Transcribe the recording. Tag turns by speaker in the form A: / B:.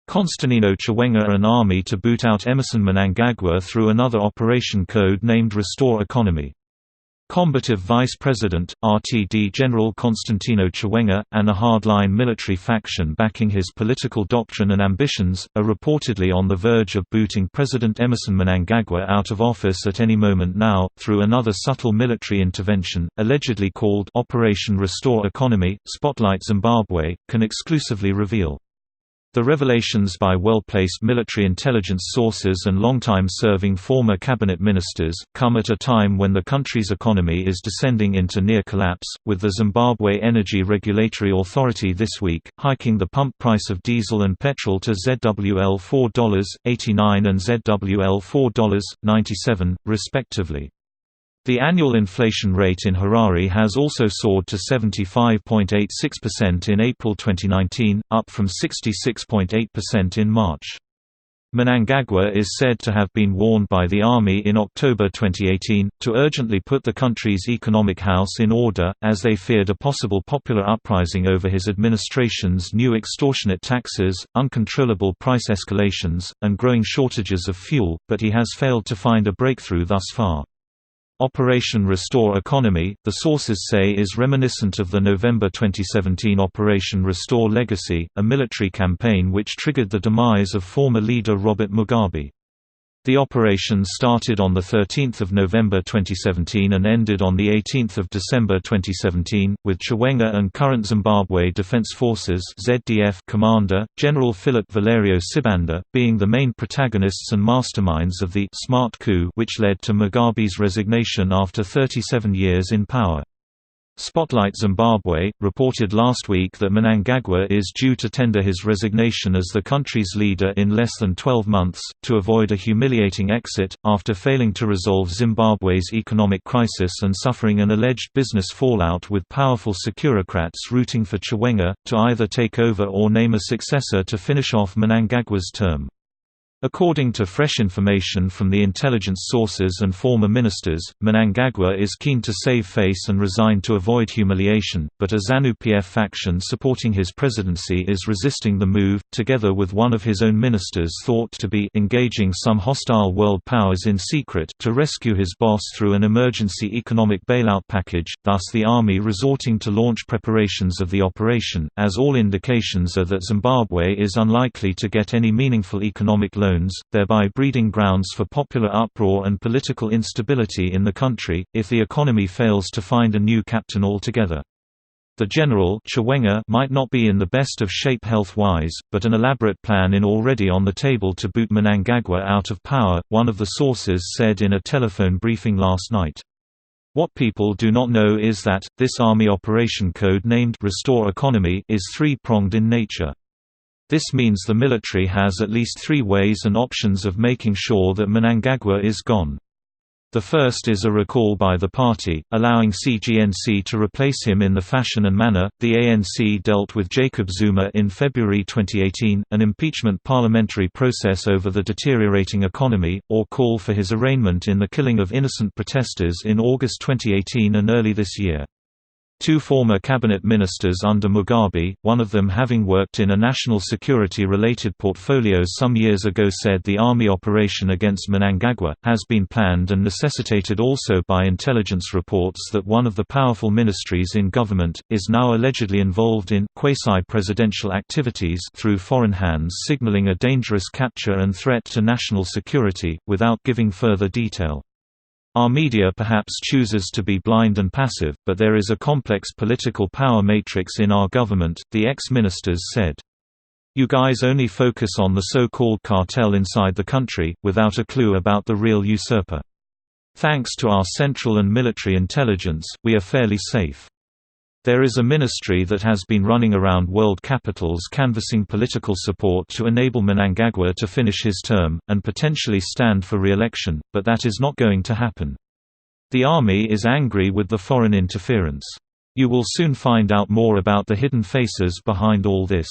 A: Constantino Chiwenga an army to boot out Emmerson Mnangagwa through another operation code named Restore Economy. Combative Vice President, Rtd General Constantino Chiwenga, and a hardline military faction backing his political doctrine and ambitions, are reportedly on the verge of booting President Emmerson Mnangagwa out of office at any moment now, through another subtle military intervention, allegedly called Operation Restore Economy. Spotlight Zimbabwe can exclusively reveal. The revelations by well-placed military intelligence sources and long-time-serving former cabinet ministers, come at a time when the country's economy is descending into near collapse, with the Zimbabwe Energy Regulatory Authority this week, hiking the pump price of diesel and petrol to ZWL $4.89 and ZWL $4.97, respectively. The annual inflation rate in Harare has also soared to 75.86% in April 2019, up from 66.8% in March. Mnangagwa is said to have been warned by the army in October 2018, to urgently put the country's economic house in order, as they feared a possible popular uprising over his administration's new extortionate taxes, uncontrollable price escalations, and growing shortages of fuel, but he has failed to find a breakthrough thus far. Operation Restore Economy, the sources say, is reminiscent of the November 2017 Operation Restore Legacy, a military campaign which triggered the demise of former leader Robert Mugabe. The operation started on 13 November 2017 and ended on 18 December 2017, with Chiwenga and current Zimbabwe Defense Forces (ZDF) commander, General Philip Valerio Sibanda, being the main protagonists and masterminds of the «smart coup» which led to Mugabe's resignation after 37 years in power. Spotlight Zimbabwe reported last week that Mnangagwa is due to tender his resignation as the country's leader in less than 12 months, to avoid a humiliating exit, after failing to resolve Zimbabwe's economic crisis and suffering an alleged business fallout with powerful securocrats rooting for Chiwenga, to either take over or name a successor to finish off Mnangagwa's term. According to fresh information from the intelligence sources and former ministers, Mnangagwa is keen to save face and resign to avoid humiliation, but a ZANU-PF faction supporting his presidency is resisting the move, together with one of his own ministers thought to be engaging some hostile world powers in secret to rescue his boss through an emergency economic bailout package, thus the army resorting to launch preparations of the operation, as all indications are that Zimbabwe is unlikely to get any meaningful economic loans, thereby breeding grounds for popular uproar and political instability in the country, if the economy fails to find a new captain altogether. The general Chiwenga might not be in the best of shape health-wise, but an elaborate plan is already on the table to boot Mnangagwa out of power, one of the sources said in a telephone briefing last night. What people do not know is that, this army operation code named Restore Economy is three-pronged in nature. This means the military has at least three ways and options of making sure that Mnangagwa is gone. The first is a recall by the party, allowing CGNC to replace him in the fashion and manner the ANC dealt with Jacob Zuma in February 2018, an impeachment parliamentary process over the deteriorating economy, or call for his arraignment in the killing of innocent protesters in August 2018 and early this year. Two former cabinet ministers under Mugabe, one of them having worked in a national security-related portfolio some years ago, said the army operation against Mnangagwa has been planned and necessitated also by intelligence reports that one of the powerful ministries in government is now allegedly involved in quasi-presidential activities through foreign hands, signaling a dangerous capture and threat to national security, without giving further detail. Our media perhaps chooses to be blind and passive, but there is a complex political power matrix in our government, the ex-ministers said. You guys only focus on the so-called cartel inside the country, without a clue about the real usurper. Thanks to our central and military intelligence, we are fairly safe. There is a ministry that has been running around world capitals canvassing political support to enable Mnangagwa to finish his term, and potentially stand for re-election, but that is not going to happen. The army is angry with the foreign interference. You will soon find out more about the hidden faces behind all this.